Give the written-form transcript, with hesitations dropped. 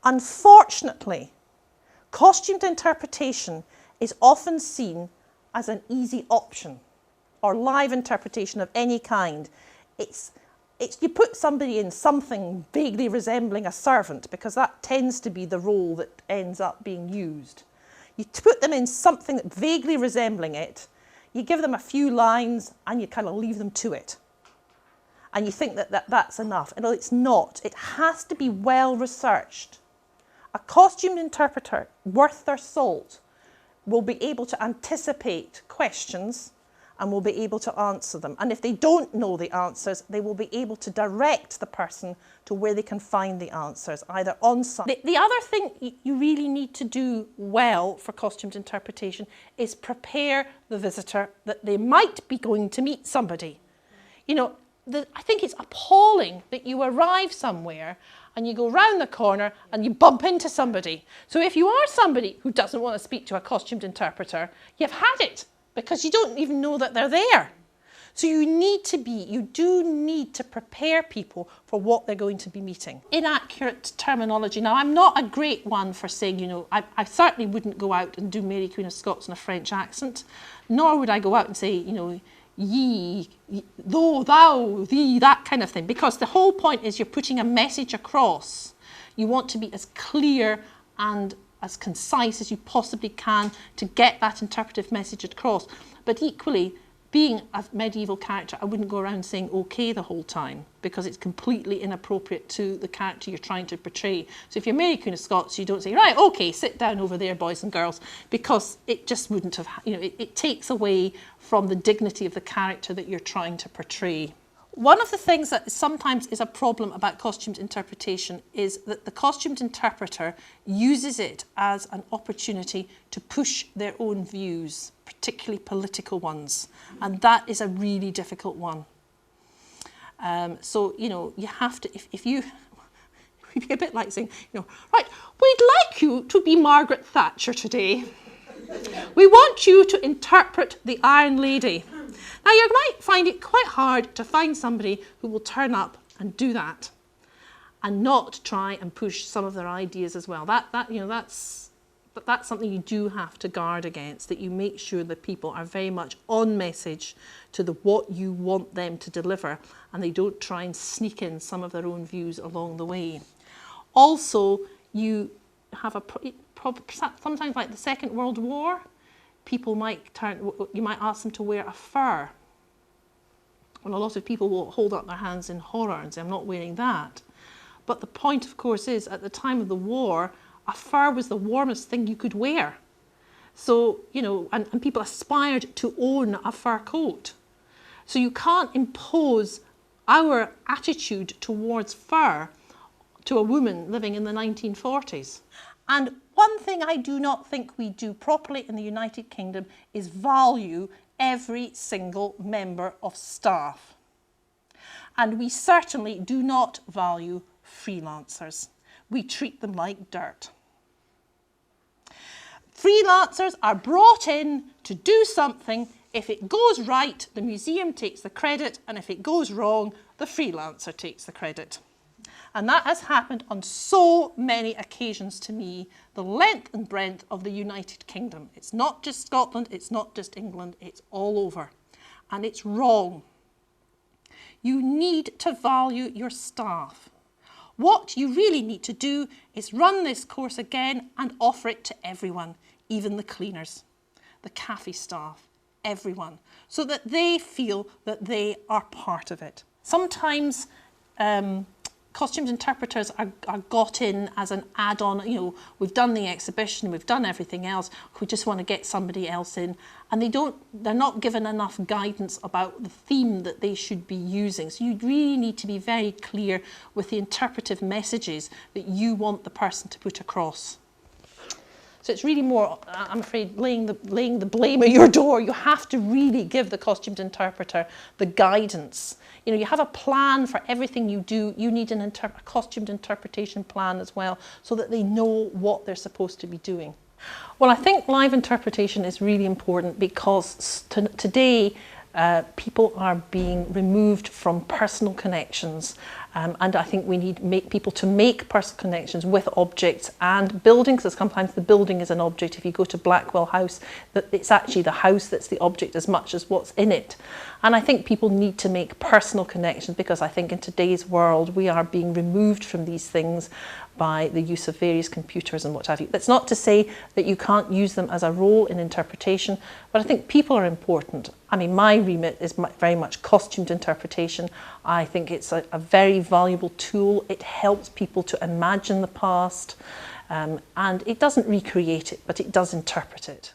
Unfortunately, costumed interpretation is often seen as an easy option, or live interpretation of any kind. You put somebody in something vaguely resembling a servant, because that tends to be the role that ends up being used. You put them in something that vaguely resembling it, you give them a few lines and you kind of leave them to it. And you think that that's enough. And it's not. It has to be well researched. A costumed interpreter worth their salt will be able to anticipate questions and will be able to answer them. And if they don't know the answers, they will be able to direct the person to where they can find the answers, either on site. The other thing you really need to do well for costumed interpretation is prepare the visitor that they might be going to meet somebody. You know, I think it's appalling that you arrive somewhere and you go round the corner and you bump into somebody. So if you are somebody who doesn't want to speak to a costumed interpreter, you've had it, because you don't even know that they're there. So you do need to prepare people for what they're going to be meeting. Inaccurate terminology. Now, I'm not a great one for saying, you know, I certainly wouldn't go out and do Mary Queen of Scots in a French accent, nor would I go out and say, you know, ye, though, thou, thee, that kind of thing, because the whole point is you're putting a message across. You want to be as clear and as concise as you possibly can to get that interpretive message across. But equally, being a medieval character, I wouldn't go around saying okay the whole time, because it's completely inappropriate to the character you're trying to portray. So if you're Mary Queen of Scots, you don't say, right, okay, sit down over there, boys and girls, because it just wouldn't have, you know, it takes away from the dignity of the character that you're trying to portray. One of the things that sometimes is a problem about costumed interpretation is that the costumed interpreter uses it as an opportunity to push their own views, particularly political ones. And that is a really difficult one. So, you know, you have to, if you, it'd be a bit like saying, you know, right, we'd like you to be Margaret Thatcher today. We want you to interpret the Iron Lady. Now, you might find it quite hard to find somebody who will turn up and do that and not try and push some of their ideas as well. That's something you do have to guard against, that you make sure that people are very much on message to what you want them to deliver, and they don't try and sneak in some of their own views along the way. Also, you have sometimes like the Second World War, people you might ask them to wear a fur. And a lot of people will hold up their hands in horror and say, I'm not wearing that. But the point, of course, is at the time of the war, a fur was the warmest thing you could wear. So, you know, and people aspired to own a fur coat. So you can't impose our attitude towards fur to a woman living in the 1940s. And one thing I do not think we do properly in the United Kingdom is value every single member of staff. And we certainly do not value freelancers. We treat them like dirt. Freelancers are brought in to do something. If it goes right, the museum takes the credit, and if it goes wrong, the freelancer takes the credit. And that has happened on so many occasions to me, the length and breadth of the United Kingdom. It's not just Scotland, it's not just England, it's all over. And it's wrong. You need to value your staff. What you really need to do is run this course again and offer it to everyone, even the cleaners, the cafe staff, everyone, so that they feel that they are part of it. Sometimes costumed interpreters are got in as an add-on. You know, we've done the exhibition, we've done everything else, we just want to get somebody else in, and they're not given enough guidance about the theme that they should be using. So you really need to be very clear with the interpretive messages that you want the person to put across. So it's really more, I'm afraid, laying the blame at your door. You have to really give the costumed interpreter the guidance. You know, you have a plan for everything you do. You need a costumed interpretation plan as well, so that they know what they're supposed to be doing. Well, I think live interpretation is really important because today people are being removed from personal connections. And I think we need people to make personal connections with objects and buildings, because sometimes the building is an object. If you go to Blackwell House, it's actually the house that's the object as much as what's in it. And I think people need to make personal connections, because I think in today's world we are being removed from these things by the use of various computers and what have you. That's not to say that you can't use them as a role in interpretation, but I think people are important. I mean, my remit is very much costumed interpretation. I think it's a very valuable tool. It helps people to imagine the past, and it doesn't recreate it, but it does interpret it.